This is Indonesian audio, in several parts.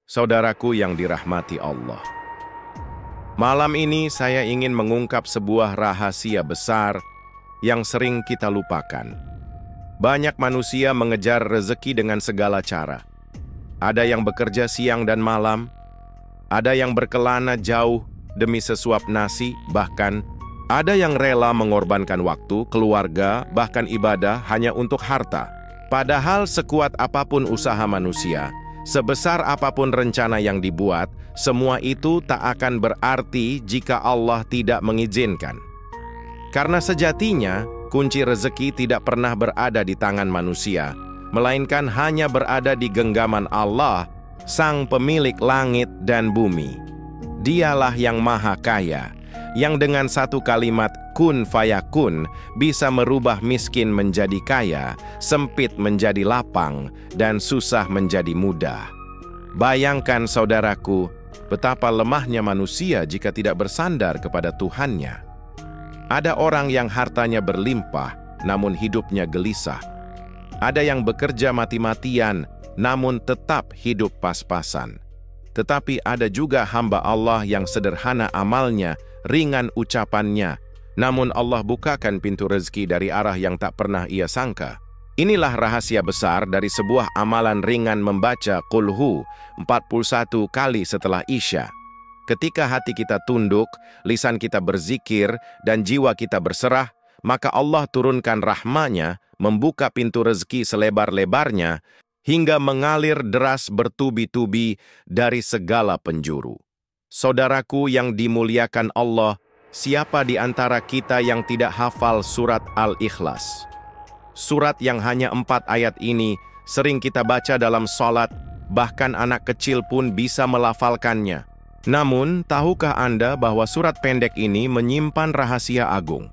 Saudaraku yang dirahmati Allah. Malam ini saya ingin mengungkap sebuah rahasia besar yang sering kita lupakan. Banyak manusia mengejar rezeki dengan segala cara. Ada yang bekerja siang dan malam, ada yang berkelana jauh demi sesuap nasi, bahkan ada yang rela mengorbankan waktu, keluarga, bahkan ibadah hanya untuk harta. Padahal sekuat apapun usaha manusia, sebesar apapun rencana yang dibuat, semua itu tak akan berarti jika Allah tidak mengizinkan. Karena sejatinya, kunci rezeki tidak pernah berada di tangan manusia, melainkan hanya berada di genggaman Allah, Sang Pemilik langit dan bumi. Dialah yang maha kaya, yang dengan satu kalimat kun fayakun bisa merubah miskin menjadi kaya, sempit menjadi lapang, dan susah menjadi mudah. Bayangkan saudaraku, betapa lemahnya manusia jika tidak bersandar kepada Tuhannya. Ada orang yang hartanya berlimpah, namun hidupnya gelisah. Ada yang bekerja mati-matian, namun tetap hidup pas-pasan. Tetapi ada juga hamba Allah yang sederhana amalnya, ringan ucapannya, namun Allah bukakan pintu rezeki dari arah yang tak pernah ia sangka. Inilah rahasia besar dari sebuah amalan ringan membaca Qul-Hu 41 kali setelah Isya. Ketika hati kita tunduk, lisan kita berzikir, dan jiwa kita berserah, maka Allah turunkan rahmat-Nya, membuka pintu rezeki selebar-lebarnya, hingga mengalir deras bertubi-tubi dari segala penjuru. Saudaraku yang dimuliakan Allah, siapa di antara kita yang tidak hafal surat Al-Ikhlas? Surat yang hanya 4 ayat ini sering kita baca dalam salat, bahkan anak kecil pun bisa melafalkannya. Namun, tahukah Anda bahwa surat pendek ini menyimpan rahasia agung?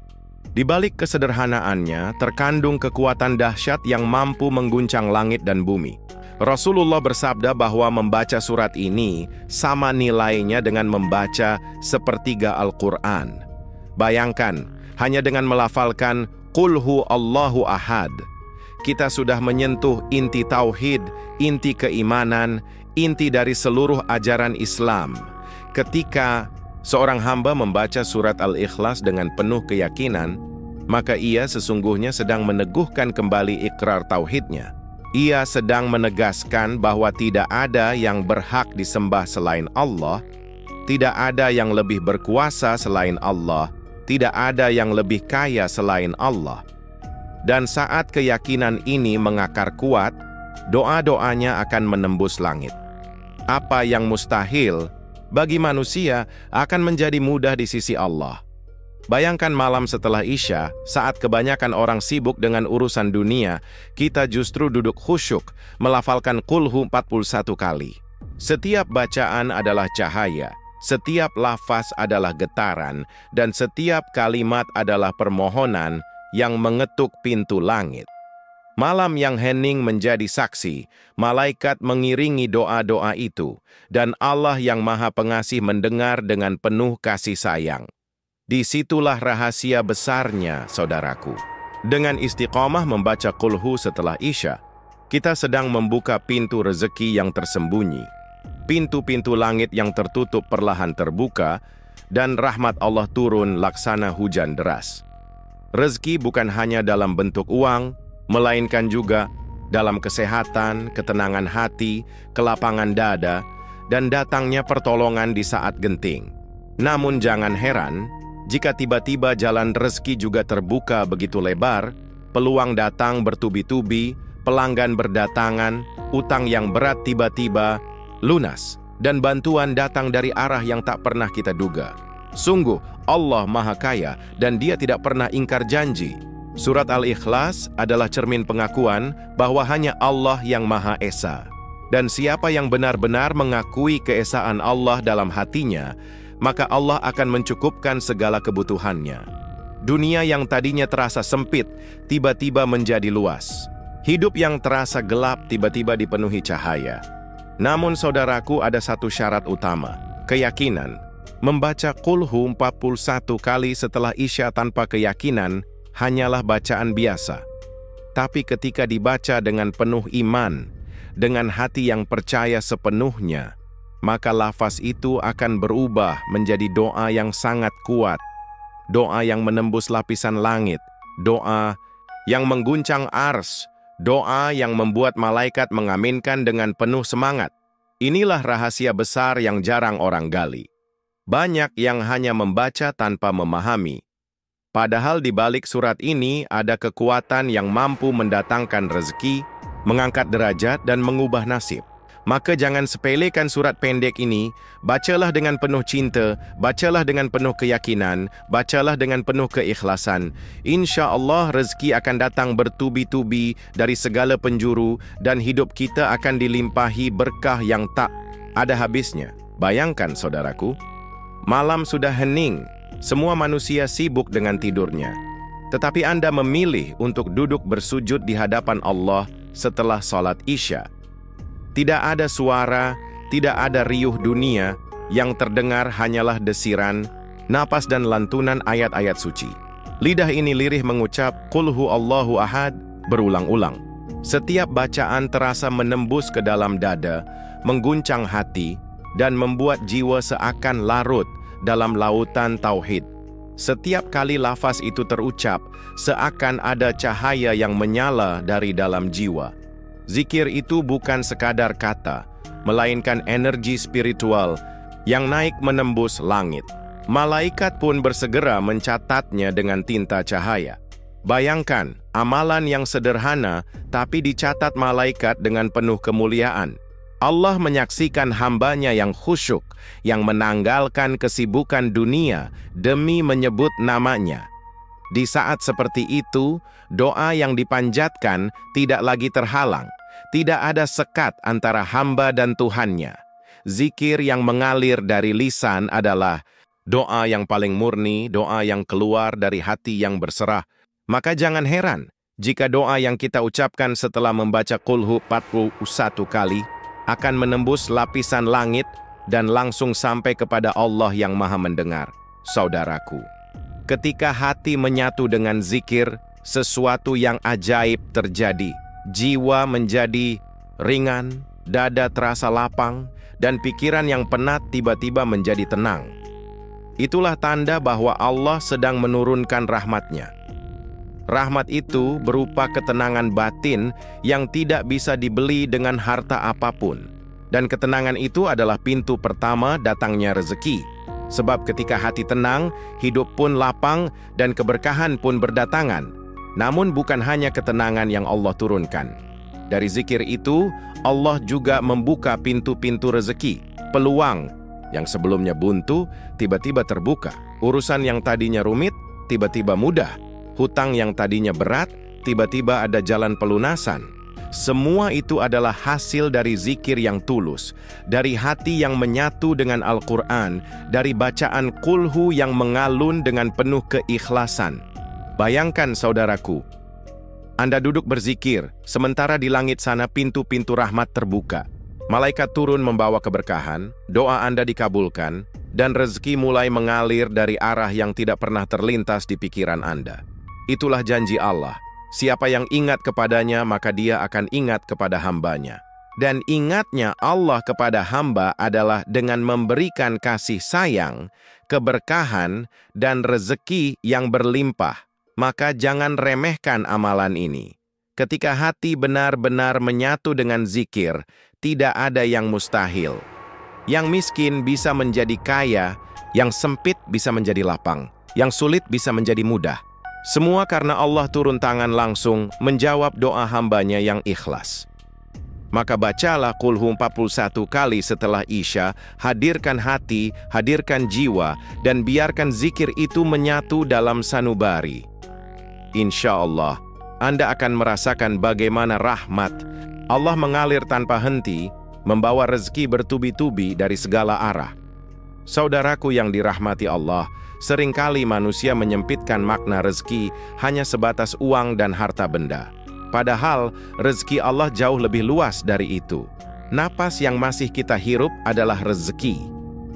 Di balik kesederhanaannya, terkandung kekuatan dahsyat yang mampu mengguncang langit dan bumi. Rasulullah bersabda bahwa membaca surat ini sama nilainya dengan membaca sepertiga Al-Quran. Bayangkan, hanya dengan melafalkan Qul hu Allahu ahad, kita sudah menyentuh inti tauhid, inti keimanan, inti dari seluruh ajaran Islam. Ketika seorang hamba membaca surat Al-Ikhlas dengan penuh keyakinan, maka ia sesungguhnya sedang meneguhkan kembali ikrar tauhidnya. Ia sedang menegaskan bahwa tidak ada yang berhak disembah selain Allah, tidak ada yang lebih berkuasa selain Allah, tidak ada yang lebih kaya selain Allah. Dan saat keyakinan ini mengakar kuat, doa-doanya akan menembus langit. Apa yang mustahil bagi manusia akan menjadi mudah di sisi Allah. Bayangkan malam setelah Isya, saat kebanyakan orang sibuk dengan urusan dunia, kita justru duduk khusyuk, melafalkan Qul-Hu 41 kali. Setiap bacaan adalah cahaya, setiap lafaz adalah getaran, dan setiap kalimat adalah permohonan yang mengetuk pintu langit. Malam yang hening menjadi saksi, malaikat mengiringi doa-doa itu, dan Allah yang Maha Pengasih mendengar dengan penuh kasih sayang. Disitulah rahasia besarnya, saudaraku. Dengan istiqomah membaca Qul-Hu setelah Isya, kita sedang membuka pintu rezeki yang tersembunyi. Pintu-pintu langit yang tertutup perlahan terbuka, dan rahmat Allah turun laksana hujan deras. Rezeki bukan hanya dalam bentuk uang, melainkan juga dalam kesehatan, ketenangan hati, kelapangan dada, dan datangnya pertolongan di saat genting. Namun jangan heran, jika tiba-tiba jalan rezeki juga terbuka begitu lebar, peluang datang bertubi-tubi, pelanggan berdatangan, utang yang berat tiba-tiba lunas, dan bantuan datang dari arah yang tak pernah kita duga. Sungguh, Allah Maha Kaya dan Dia tidak pernah ingkar janji. Surat Al-Ikhlas adalah cermin pengakuan bahwa hanya Allah yang Maha Esa. Dan siapa yang benar-benar mengakui keesaan Allah dalam hatinya, maka Allah akan mencukupkan segala kebutuhannya. Dunia yang tadinya terasa sempit, tiba-tiba menjadi luas. Hidup yang terasa gelap, tiba-tiba dipenuhi cahaya. Namun saudaraku, ada satu syarat utama, keyakinan. Membaca Qul-Hu 41 kali setelah Isya tanpa keyakinan hanyalah bacaan biasa. Tapi ketika dibaca dengan penuh iman, dengan hati yang percaya sepenuhnya, maka lafaz itu akan berubah menjadi doa yang sangat kuat, doa yang menembus lapisan langit, doa yang mengguncang ars, doa yang membuat malaikat mengaminkan dengan penuh semangat. Inilah rahasia besar yang jarang orang gali. Banyak yang hanya membaca tanpa memahami. Padahal di balik surat ini ada kekuatan yang mampu mendatangkan rezeki, mengangkat derajat, dan mengubah nasib. Maka jangan sepelekan surat pendek ini, bacalah dengan penuh cinta, bacalah dengan penuh keyakinan, bacalah dengan penuh keikhlasan. Insya Allah rezeki akan datang bertubi-tubi dari segala penjuru dan hidup kita akan dilimpahi berkah yang tak ada habisnya. Bayangkan saudaraku, malam sudah hening, semua manusia sibuk dengan tidurnya. Tetapi Anda memilih untuk duduk bersujud di hadapan Allah setelah salat Isya. Tidak ada suara, tidak ada riuh dunia, yang terdengar hanyalah desiran, napas dan lantunan ayat-ayat suci. Lidah ini lirih mengucap, Qul huwallahu ahad, berulang-ulang. Setiap bacaan terasa menembus ke dalam dada, mengguncang hati, dan membuat jiwa seakan larut dalam lautan tauhid. Setiap kali lafaz itu terucap, seakan ada cahaya yang menyala dari dalam jiwa. Zikir itu bukan sekadar kata, melainkan energi spiritual yang naik menembus langit. Malaikat pun bersegera mencatatnya dengan tinta cahaya. Bayangkan, amalan yang sederhana tapi dicatat malaikat dengan penuh kemuliaan. Allah menyaksikan hambanya yang khusyuk, yang menanggalkan kesibukan dunia demi menyebut namanya. Di saat seperti itu, doa yang dipanjatkan tidak lagi terhalang. Tidak ada sekat antara hamba dan Tuhannya. Zikir yang mengalir dari lisan adalah doa yang paling murni, doa yang keluar dari hati yang berserah. Maka jangan heran jika doa yang kita ucapkan setelah membaca Qul Hu 41 kali akan menembus lapisan langit dan langsung sampai kepada Allah yang Maha Mendengar. Saudaraku, ketika hati menyatu dengan zikir, sesuatu yang ajaib terjadi. Jiwa menjadi ringan, dada terasa lapang, dan pikiran yang penat tiba-tiba menjadi tenang. Itulah tanda bahwa Allah sedang menurunkan rahmat-Nya. Rahmat itu berupa ketenangan batin yang tidak bisa dibeli dengan harta apapun. Dan ketenangan itu adalah pintu pertama datangnya rezeki. Sebab ketika hati tenang, hidup pun lapang dan keberkahan pun berdatangan. Namun bukan hanya ketenangan yang Allah turunkan. Dari zikir itu, Allah juga membuka pintu-pintu rezeki. Peluang yang sebelumnya buntu, tiba-tiba terbuka. Urusan yang tadinya rumit, tiba-tiba mudah. Hutang yang tadinya berat, tiba-tiba ada jalan pelunasan. Semua itu adalah hasil dari zikir yang tulus, dari hati yang menyatu dengan Al-Quran, dari bacaan Qul Hu yang mengalun dengan penuh keikhlasan. Bayangkan saudaraku, Anda duduk berzikir, sementara di langit sana pintu-pintu rahmat terbuka. Malaikat turun membawa keberkahan, doa Anda dikabulkan, dan rezeki mulai mengalir dari arah yang tidak pernah terlintas di pikiran Anda. Itulah janji Allah. Siapa yang ingat kepadanya, maka dia akan ingat kepada hambanya. Dan ingatnya Allah kepada hamba adalah dengan memberikan kasih sayang, keberkahan, dan rezeki yang berlimpah. Maka jangan remehkan amalan ini. Ketika hati benar-benar menyatu dengan zikir, tidak ada yang mustahil. Yang miskin bisa menjadi kaya, yang sempit bisa menjadi lapang, yang sulit bisa menjadi mudah. Semua karena Allah turun tangan langsung menjawab doa hambanya yang ikhlas. Maka bacalah Qul Hu 41 kali setelah Isya, hadirkan hati, hadirkan jiwa, dan biarkan zikir itu menyatu dalam sanubari. Insya Allah, Anda akan merasakan bagaimana rahmat Allah mengalir tanpa henti, membawa rezeki bertubi-tubi dari segala arah. Saudaraku yang dirahmati Allah, seringkali manusia menyempitkan makna rezeki hanya sebatas uang dan harta benda. Padahal, rezeki Allah jauh lebih luas dari itu. Napas yang masih kita hirup adalah rezeki.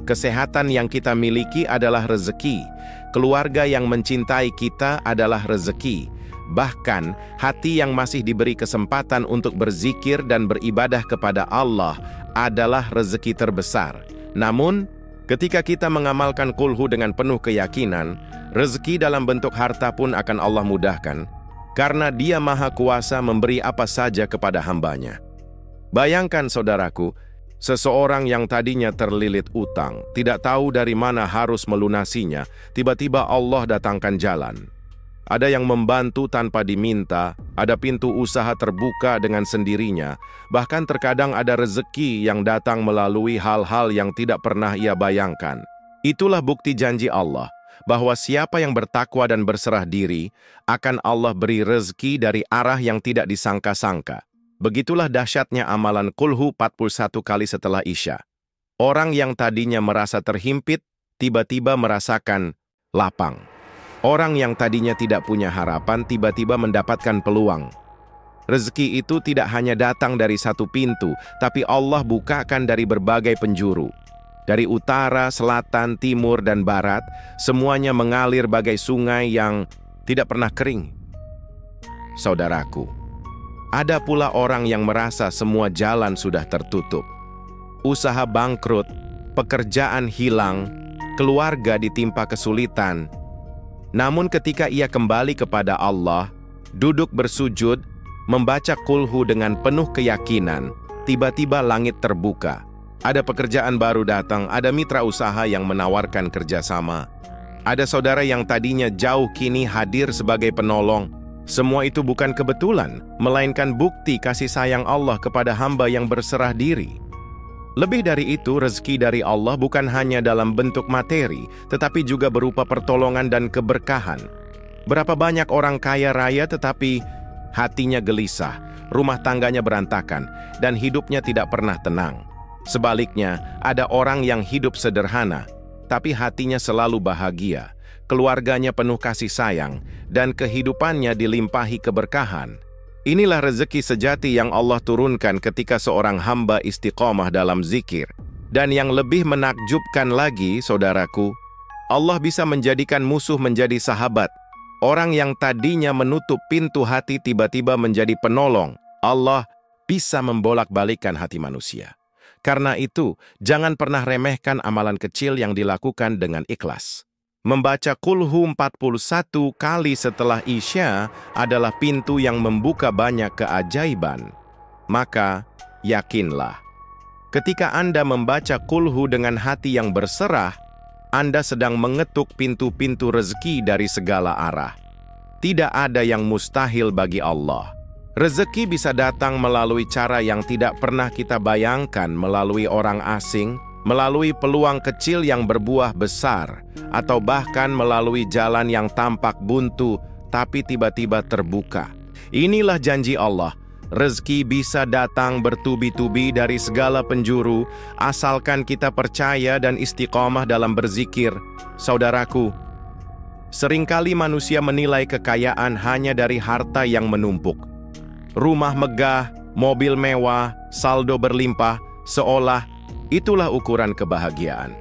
Kesehatan yang kita miliki adalah rezeki. Keluarga yang mencintai kita adalah rezeki. Bahkan, hati yang masih diberi kesempatan untuk berzikir dan beribadah kepada Allah adalah rezeki terbesar. Namun, ketika kita mengamalkan kulhu dengan penuh keyakinan, rezeki dalam bentuk harta pun akan Allah mudahkan, karena Dia Maha Kuasa memberi apa saja kepada hambanya. Bayangkan saudaraku, seseorang yang tadinya terlilit utang, tidak tahu dari mana harus melunasinya, tiba-tiba Allah datangkan jalan. Ada yang membantu tanpa diminta, ada pintu usaha terbuka dengan sendirinya, bahkan terkadang ada rezeki yang datang melalui hal-hal yang tidak pernah ia bayangkan. Itulah bukti janji Allah, bahwa siapa yang bertakwa dan berserah diri, akan Allah beri rezeki dari arah yang tidak disangka-sangka. Begitulah dahsyatnya amalan kulhu 41 kali setelah Isya. Orang yang tadinya merasa terhimpit, tiba-tiba merasakan lapang. Orang yang tadinya tidak punya harapan, tiba-tiba mendapatkan peluang. Rezeki itu tidak hanya datang dari satu pintu, tapi Allah bukakan dari berbagai penjuru. Dari utara, selatan, timur, dan barat, semuanya mengalir bagai sungai yang tidak pernah kering. Saudaraku, ada pula orang yang merasa semua jalan sudah tertutup. Usaha bangkrut, pekerjaan hilang, keluarga ditimpa kesulitan. Namun ketika ia kembali kepada Allah, duduk bersujud, membaca kulhu dengan penuh keyakinan, tiba-tiba langit terbuka. Ada pekerjaan baru datang, ada mitra usaha yang menawarkan kerjasama. Ada saudara yang tadinya jauh kini hadir sebagai penolong. Semua itu bukan kebetulan, melainkan bukti kasih sayang Allah kepada hamba yang berserah diri. Lebih dari itu, rezeki dari Allah bukan hanya dalam bentuk materi, tetapi juga berupa pertolongan dan keberkahan. Berapa banyak orang kaya raya tetapi hatinya gelisah, rumah tangganya berantakan, dan hidupnya tidak pernah tenang. Sebaliknya, ada orang yang hidup sederhana, tapi hatinya selalu bahagia, keluarganya penuh kasih sayang, dan kehidupannya dilimpahi keberkahan. Inilah rezeki sejati yang Allah turunkan ketika seorang hamba istiqomah dalam zikir. Dan yang lebih menakjubkan lagi, saudaraku, Allah bisa menjadikan musuh menjadi sahabat. Orang yang tadinya menutup pintu hati tiba-tiba menjadi penolong. Allah bisa membolak-balikkan hati manusia. Karena itu, jangan pernah remehkan amalan kecil yang dilakukan dengan ikhlas. Membaca kulhu 41 kali setelah Isya adalah pintu yang membuka banyak keajaiban. Maka, yakinlah, ketika Anda membaca kulhu dengan hati yang berserah, Anda sedang mengetuk pintu-pintu rezeki dari segala arah. Tidak ada yang mustahil bagi Allah. Rezeki bisa datang melalui cara yang tidak pernah kita bayangkan, melalui orang asing, melalui peluang kecil yang berbuah besar, atau bahkan melalui jalan yang tampak buntu, tapi tiba-tiba terbuka. Inilah janji Allah, rezeki bisa datang bertubi-tubi dari segala penjuru, asalkan kita percaya dan istiqomah dalam berzikir. Saudaraku, seringkali manusia menilai kekayaan hanya dari harta yang menumpuk. Rumah megah, mobil mewah, saldo berlimpah, seolah itulah ukuran kebahagiaan.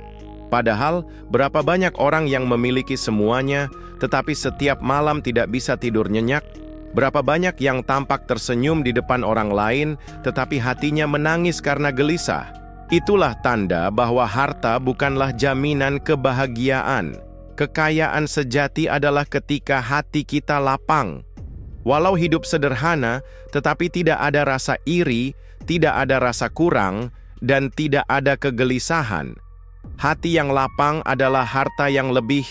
Padahal, berapa banyak orang yang memiliki semuanya, tetapi setiap malam tidak bisa tidur nyenyak? Berapa banyak yang tampak tersenyum di depan orang lain, tetapi hatinya menangis karena gelisah? Itulah tanda bahwa harta bukanlah jaminan kebahagiaan. Kekayaan sejati adalah ketika hati kita lapang. Walau hidup sederhana, tetapi tidak ada rasa iri, tidak ada rasa kurang, dan tidak ada kegelisahan. Hati yang lapang adalah harta yang lebih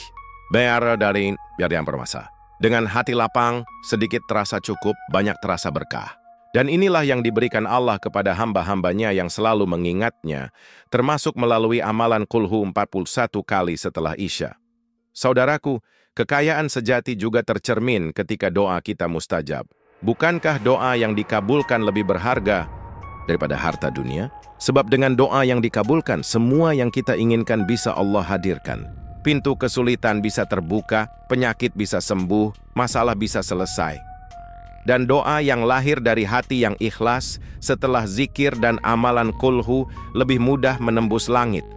besar dari yang permasa. Dengan hati lapang, sedikit terasa cukup, banyak terasa berkah. Dan inilah yang diberikan Allah kepada hamba-hambanya yang selalu mengingatnya, termasuk melalui amalan kulhu 41 kali setelah Isya. Saudaraku, kekayaan sejati juga tercermin ketika doa kita mustajab. Bukankah doa yang dikabulkan lebih berharga daripada harta dunia? Sebab dengan doa yang dikabulkan, semua yang kita inginkan bisa Allah hadirkan. Pintu kesulitan bisa terbuka, penyakit bisa sembuh, masalah bisa selesai. Dan doa yang lahir dari hati yang ikhlas setelah zikir dan amalan kulhu lebih mudah menembus langit.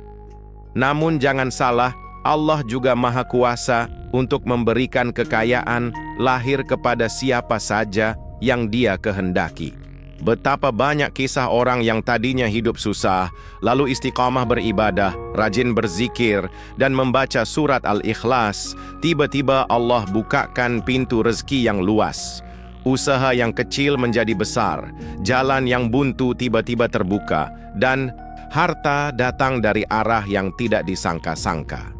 Namun jangan salah, Allah juga Maha Kuasa untuk memberikan kekayaan lahir kepada siapa saja yang Dia kehendaki. Betapa banyak kisah orang yang tadinya hidup susah, lalu istiqamah beribadah, rajin berzikir, dan membaca surat Al-Ikhlas. Tiba-tiba Allah bukakan pintu rezeki yang luas. Usaha yang kecil menjadi besar, jalan yang buntu tiba-tiba terbuka, dan harta datang dari arah yang tidak disangka-sangka.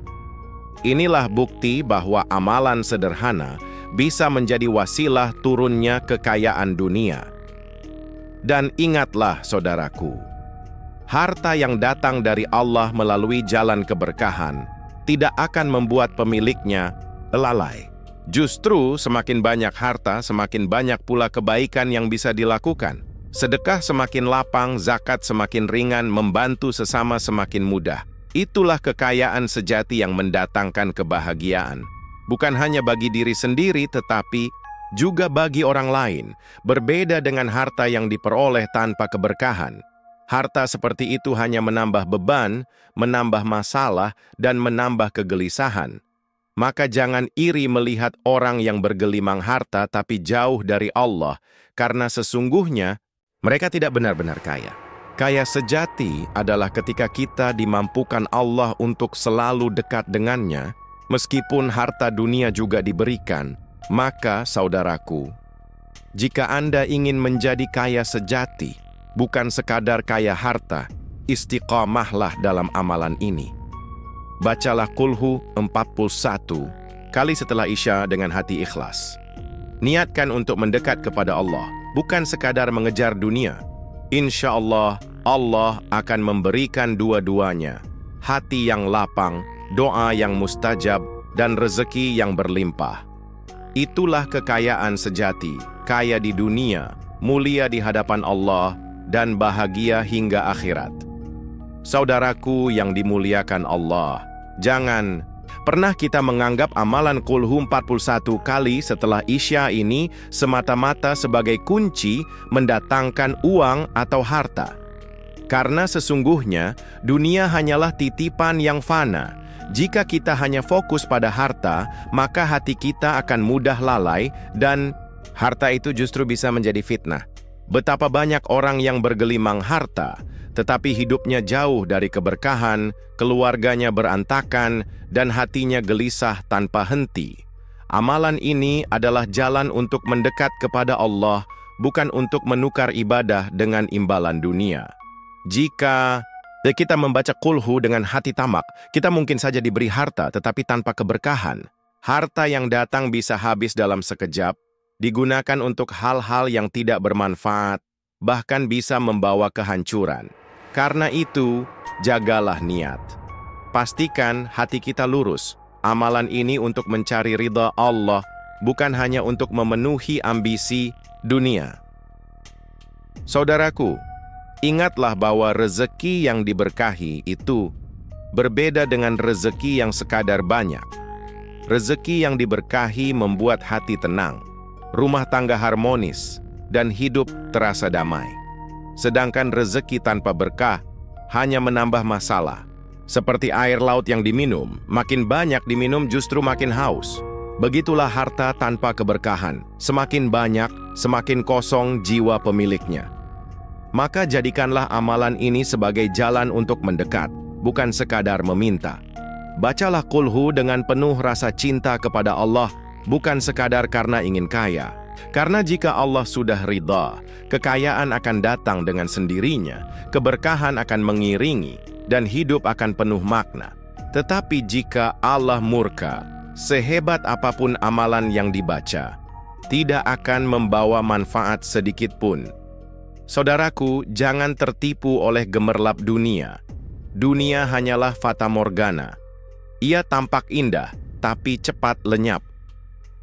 Inilah bukti bahwa amalan sederhana bisa menjadi wasilah turunnya kekayaan dunia. Dan ingatlah saudaraku, harta yang datang dari Allah melalui jalan keberkahan tidak akan membuat pemiliknya lalai. Justru semakin banyak harta, semakin banyak pula kebaikan yang bisa dilakukan. Sedekah semakin lapang, zakat semakin ringan, membantu sesama semakin mudah. Itulah kekayaan sejati yang mendatangkan kebahagiaan. Bukan hanya bagi diri sendiri, tetapi juga bagi orang lain. Berbeda dengan harta yang diperoleh tanpa keberkahan. Harta seperti itu hanya menambah beban, menambah masalah, dan menambah kegelisahan. Maka jangan iri melihat orang yang bergelimang harta tapi jauh dari Allah, karena sesungguhnya mereka tidak benar-benar kaya. Kaya sejati adalah ketika kita dimampukan Allah untuk selalu dekat dengannya, meskipun harta dunia juga diberikan. Maka, saudaraku, jika Anda ingin menjadi kaya sejati, bukan sekadar kaya harta, istiqamahlah dalam amalan ini. Bacalah Qulhu 41 kali setelah Isya dengan hati ikhlas. Niatkan untuk mendekat kepada Allah, bukan sekadar mengejar dunia. Insya Allah, Allah akan memberikan dua-duanya. Hati yang lapang, doa yang mustajab, dan rezeki yang berlimpah. Itulah kekayaan sejati, kaya di dunia, mulia di hadapan Allah, dan bahagia hingga akhirat. Saudaraku yang dimuliakan Allah, jangan pernah kita menganggap amalan Qulhu 41 kali setelah Isya ini semata-mata sebagai kunci mendatangkan uang atau harta. Karena sesungguhnya dunia hanyalah titipan yang fana. Jika kita hanya fokus pada harta, maka hati kita akan mudah lalai dan harta itu justru bisa menjadi fitnah. Betapa banyak orang yang bergelimang harta, tetapi hidupnya jauh dari keberkahan, keluarganya berantakan, dan hatinya gelisah tanpa henti. Amalan ini adalah jalan untuk mendekat kepada Allah, bukan untuk menukar ibadah dengan imbalan dunia. Jika kita membaca Qulhu dengan hati tamak, kita mungkin saja diberi harta tetapi tanpa keberkahan. Harta yang datang bisa habis dalam sekejap, digunakan untuk hal-hal yang tidak bermanfaat, bahkan bisa membawa kehancuran. Karena itu, jagalah niat. Pastikan hati kita lurus. Amalan ini untuk mencari ridha Allah, bukan hanya untuk memenuhi ambisi dunia. Saudaraku, ingatlah bahwa rezeki yang diberkahi itu berbeda dengan rezeki yang sekadar banyak. Rezeki yang diberkahi membuat hati tenang, rumah tangga harmonis, dan hidup terasa damai. Sedangkan rezeki tanpa berkah hanya menambah masalah. Seperti air laut yang diminum, makin banyak diminum justru makin haus. Begitulah harta tanpa keberkahan. Semakin banyak, semakin kosong jiwa pemiliknya. Maka jadikanlah amalan ini sebagai jalan untuk mendekat, bukan sekadar meminta. Bacalah Qulhu dengan penuh rasa cinta kepada Allah, bukan sekadar karena ingin kaya. Karena jika Allah sudah ridha, kekayaan akan datang dengan sendirinya, keberkahan akan mengiringi, dan hidup akan penuh makna. Tetapi jika Allah murka, sehebat apapun amalan yang dibaca, tidak akan membawa manfaat sedikit pun. Saudaraku, jangan tertipu oleh gemerlap dunia. Dunia hanyalah fata morgana. Ia tampak indah, tapi cepat lenyap.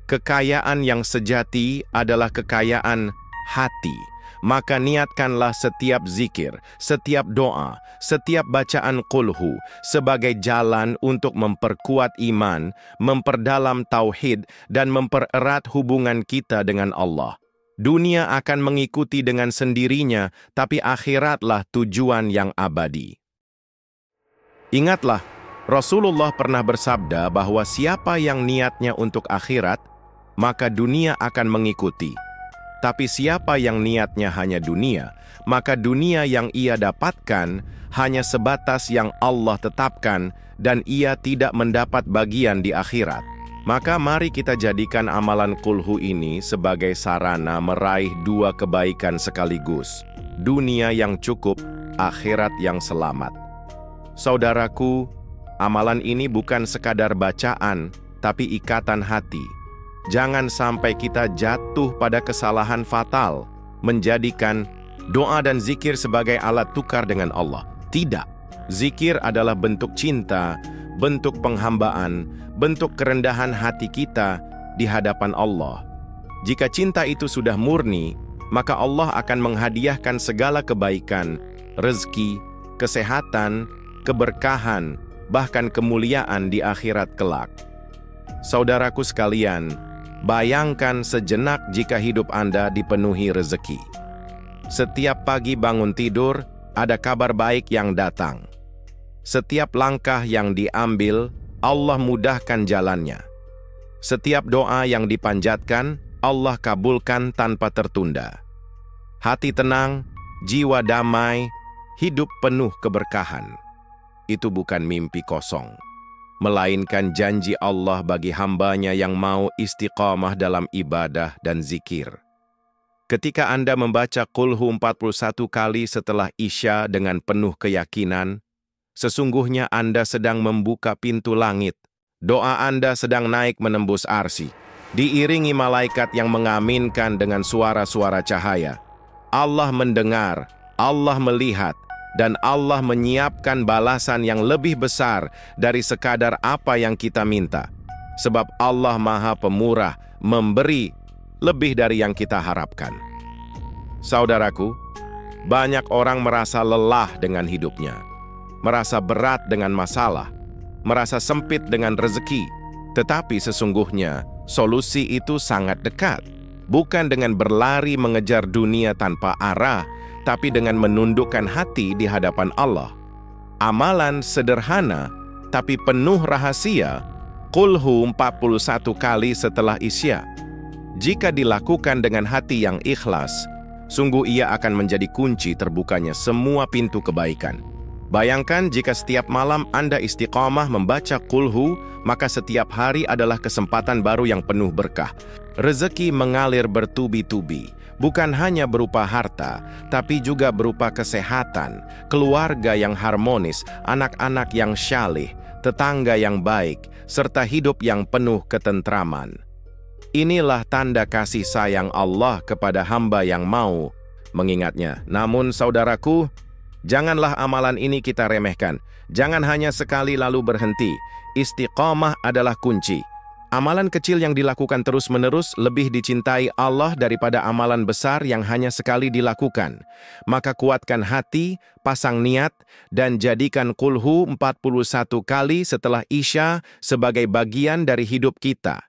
Kekayaan yang sejati adalah kekayaan hati. Maka niatkanlah setiap zikir, setiap doa, setiap bacaan Qulhu sebagai jalan untuk memperkuat iman, memperdalam tauhid, dan mempererat hubungan kita dengan Allah. Dunia akan mengikuti dengan sendirinya, tapi akhiratlah tujuan yang abadi. Ingatlah, Rasulullah pernah bersabda bahwa siapa yang niatnya untuk akhirat, maka dunia akan mengikuti. Tapi siapa yang niatnya hanya dunia, maka dunia yang ia dapatkan hanya sebatas yang Allah tetapkan dan ia tidak mendapat bagian di akhirat. Maka mari kita jadikan amalan kulhu ini sebagai sarana meraih dua kebaikan sekaligus. Dunia yang cukup, akhirat yang selamat. Saudaraku, amalan ini bukan sekadar bacaan, tapi ikatan hati. Jangan sampai kita jatuh pada kesalahan fatal, menjadikan doa dan zikir sebagai alat tukar dengan Allah. Tidak. Zikir adalah bentuk cinta, bentuk penghambaan, bentuk kerendahan hati kita di hadapan Allah. Jika cinta itu sudah murni, maka Allah akan menghadiahkan segala kebaikan, rezeki, kesehatan, keberkahan, bahkan kemuliaan di akhirat kelak. Saudaraku sekalian, bayangkan sejenak jika hidup Anda dipenuhi rezeki. Setiap pagi bangun tidur, ada kabar baik yang datang. Setiap langkah yang diambil, Allah mudahkan jalannya. Setiap doa yang dipanjatkan, Allah kabulkan tanpa tertunda. Hati tenang, jiwa damai, hidup penuh keberkahan. Itu bukan mimpi kosong, melainkan janji Allah bagi hambanya yang mau istiqamah dalam ibadah dan zikir. Ketika Anda membaca Qulhu 41 kali setelah Isya dengan penuh keyakinan, sesungguhnya Anda sedang membuka pintu langit. Doa Anda sedang naik menembus arsy, diiringi malaikat yang mengaminkan dengan suara-suara cahaya. Allah mendengar, Allah melihat, dan Allah menyiapkan balasan yang lebih besar dari sekadar apa yang kita minta. Sebab Allah Maha Pemurah, memberi lebih dari yang kita harapkan. Saudaraku, banyak orang merasa lelah dengan hidupnya, merasa berat dengan masalah, merasa sempit dengan rezeki. Tetapi sesungguhnya solusi itu sangat dekat. Bukan dengan berlari mengejar dunia tanpa arah, tapi dengan menundukkan hati di hadapan Allah. Amalan sederhana, tapi penuh rahasia, Qulhu 41 kali setelah Isya. Jika dilakukan dengan hati yang ikhlas, sungguh ia akan menjadi kunci terbukanya semua pintu kebaikan. Bayangkan jika setiap malam Anda istiqamah membaca Qulhu, maka setiap hari adalah kesempatan baru yang penuh berkah. Rezeki mengalir bertubi-tubi, bukan hanya berupa harta, tapi juga berupa kesehatan, keluarga yang harmonis, anak-anak yang syalih, tetangga yang baik, serta hidup yang penuh ketentraman. Inilah tanda kasih sayang Allah kepada hamba yang mau mengingatnya. Namun saudaraku, janganlah amalan ini kita remehkan. Jangan hanya sekali lalu berhenti. Istiqamah adalah kunci. Amalan kecil yang dilakukan terus-menerus lebih dicintai Allah daripada amalan besar yang hanya sekali dilakukan. Maka kuatkan hati, pasang niat, dan jadikan Qulhu 41 kali setelah Isya sebagai bagian dari hidup kita.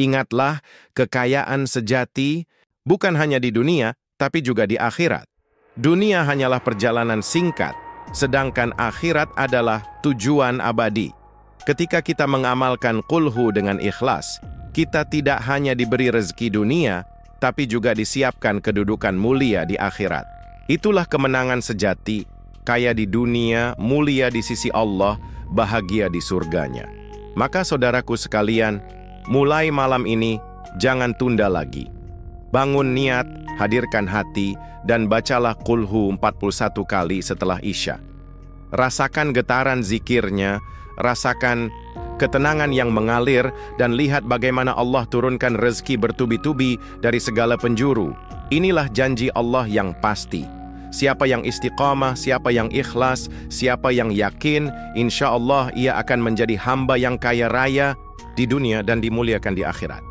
Ingatlah, kekayaan sejati bukan hanya di dunia, tapi juga di akhirat. Dunia hanyalah perjalanan singkat, sedangkan akhirat adalah tujuan abadi. Ketika kita mengamalkan Qulhu dengan ikhlas, kita tidak hanya diberi rezeki dunia, tapi juga disiapkan kedudukan mulia di akhirat. Itulah kemenangan sejati, kaya di dunia, mulia di sisi Allah, bahagia di surganya. Maka saudaraku sekalian, mulai malam ini, jangan tunda lagi. Bangun niat, hadirkan hati, dan bacalah Qulhu 41 kali setelah Isya. Rasakan getaran zikirnya, rasakan ketenangan yang mengalir, dan lihat bagaimana Allah turunkan rezeki bertubi-tubi dari segala penjuru. Inilah janji Allah yang pasti. Siapa yang istiqamah, siapa yang ikhlas, siapa yang yakin, insya Allah ia akan menjadi hamba yang kaya raya di dunia dan dimuliakan di akhirat.